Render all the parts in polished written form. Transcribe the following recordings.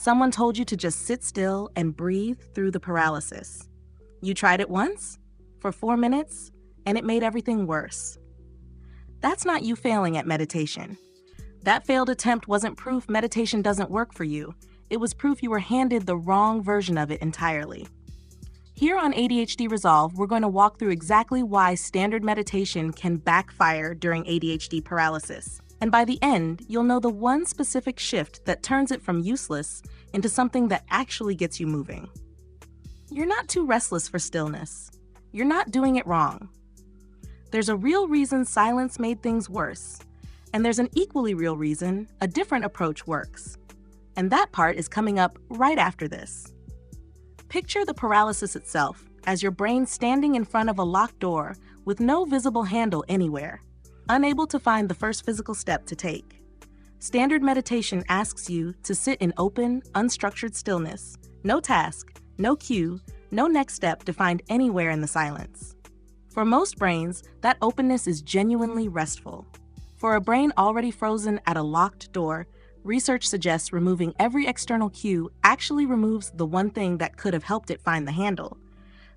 Someone told you to just sit still and breathe through the paralysis. You tried it once, for 4 minutes, and it made everything worse. That's not you failing at meditation. That failed attempt wasn't proof meditation doesn't work for you. It was proof you were handed the wrong version of it entirely. Here on ADHD Resolve, we're going to walk through exactly why standard meditation can backfire during ADHD paralysis. And by the end, you'll know the one specific shift that turns it from useless into something that actually gets you moving. You're not too restless for stillness. You're not doing it wrong. There's a real reason silence made things worse. And there's an equally real reason a different approach works. And that part is coming up right after this. Picture the paralysis itself as your brain standing in front of a locked door with no visible handle anywhere, unable to find the first physical step to take. Standard meditation asks you to sit in open, unstructured stillness, no task, no cue, no next step defined anywhere in the silence. For most brains, that openness is genuinely restful. For a brain already frozen at a locked door, research suggests removing every external cue actually removes the one thing that could have helped it find the handle.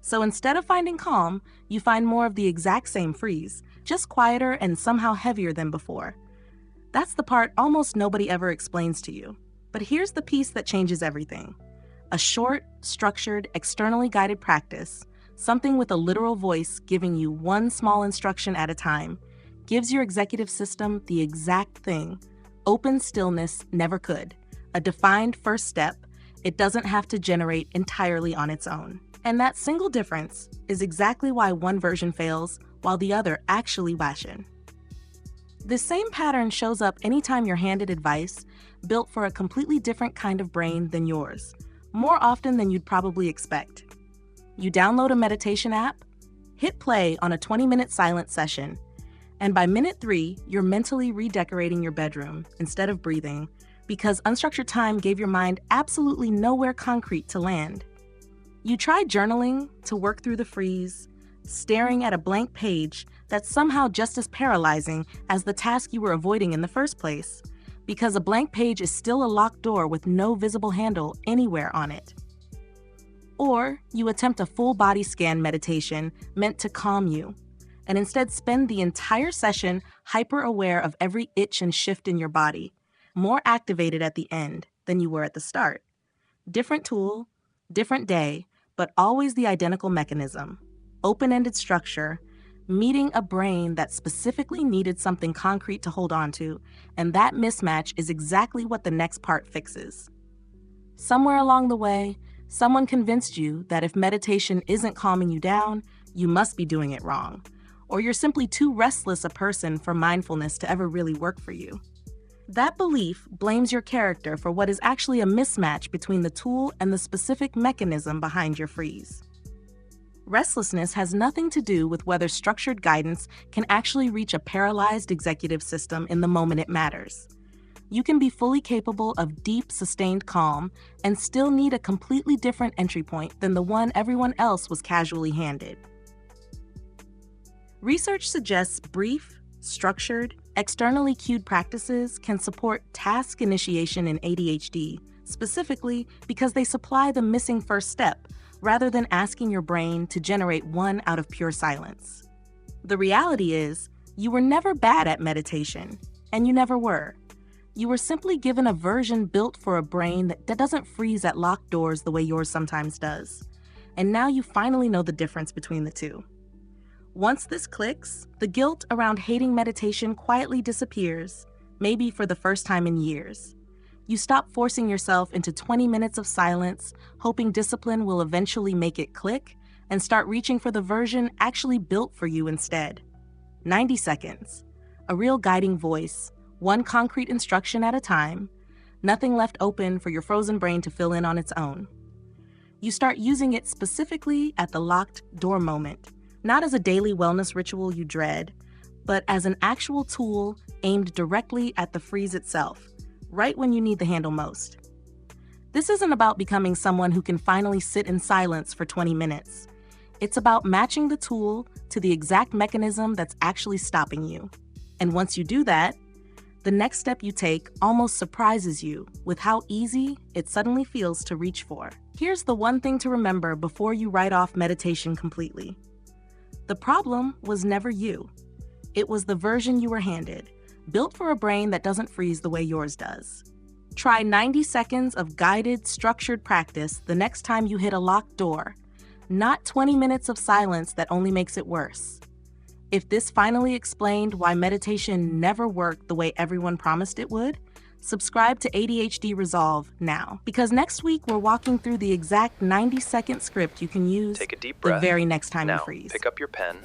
So instead of finding calm, you find more of the exact same freeze, just quieter and somehow heavier than before. That's the part almost nobody ever explains to you. But here's the piece that changes everything. A short, structured, externally guided practice, something with a literal voice giving you one small instruction at a time, gives your executive system the exact thing open stillness never could, a defined first step it doesn't have to generate entirely on its own. And that single difference is exactly why one version fails while the other actually washin'. This same pattern shows up anytime you're handed advice built for a completely different kind of brain than yours, more often than you'd probably expect. You download a meditation app, hit play on a 20-minute silent session, and by minute 3, you're mentally redecorating your bedroom instead of breathing because unstructured time gave your mind absolutely nowhere concrete to land. You tried journaling to work through the freeze, staring at a blank page that's somehow just as paralyzing as the task you were avoiding in the first place, because a blank page is still a locked door with no visible handle anywhere on it. Or you attempt a full body scan meditation meant to calm you, and instead spend the entire session hyper-aware of every itch and shift in your body, more activated at the end than you were at the start. Different tool, different day, but always the identical mechanism. Open-ended structure, meeting a brain that specifically needed something concrete to hold on to, and that mismatch is exactly what the next part fixes. Somewhere along the way, someone convinced you that if meditation isn't calming you down, you must be doing it wrong, or you're simply too restless a person for mindfulness to ever really work for you. That belief blames your character for what is actually a mismatch between the tool and the specific mechanism behind your freeze. Restlessness has nothing to do with whether structured guidance can actually reach a paralyzed executive system in the moment it matters. You can be fully capable of deep, sustained calm and still need a completely different entry point than the one everyone else was casually handed. Research suggests brief, structured, externally cued practices can support task initiation in ADHD, specifically because they supply the missing first step, rather than asking your brain to generate one out of pure silence. The reality is, you were never bad at meditation, and you never were. You were simply given a version built for a brain that doesn't freeze at locked doors the way yours sometimes does. And now you finally know the difference between the two. Once this clicks, the guilt around hating meditation quietly disappears, maybe for the first time in years. You stop forcing yourself into 20 minutes of silence, hoping discipline will eventually make it click, and start reaching for the version actually built for you instead. 90 seconds. A real guiding voice, one concrete instruction at a time, nothing left open for your frozen brain to fill in on its own. You start using it specifically at the locked door moment, not as a daily wellness ritual you dread, but as an actual tool aimed directly at the freeze itself, right when you need the handle most. This isn't about becoming someone who can finally sit in silence for 20 minutes. It's about matching the tool to the exact mechanism that's actually stopping you. And once you do that, The next step you take almost surprises you with how easy it suddenly feels to reach for. Here's the one thing to remember before you write off meditation completely. The problem was never you. It was the version you were handed, built for a brain that doesn't freeze the way yours does. Try 90 seconds of guided, structured practice the next time you hit a locked door, not 20 minutes of silence that only makes it worse. If this finally explained why meditation never worked the way everyone promised it would, subscribe to ADHD Resolve now, because next week we're walking through the exact 90-second script you can use Take a deep breath. the very next time Now, you freeze. pick up your pen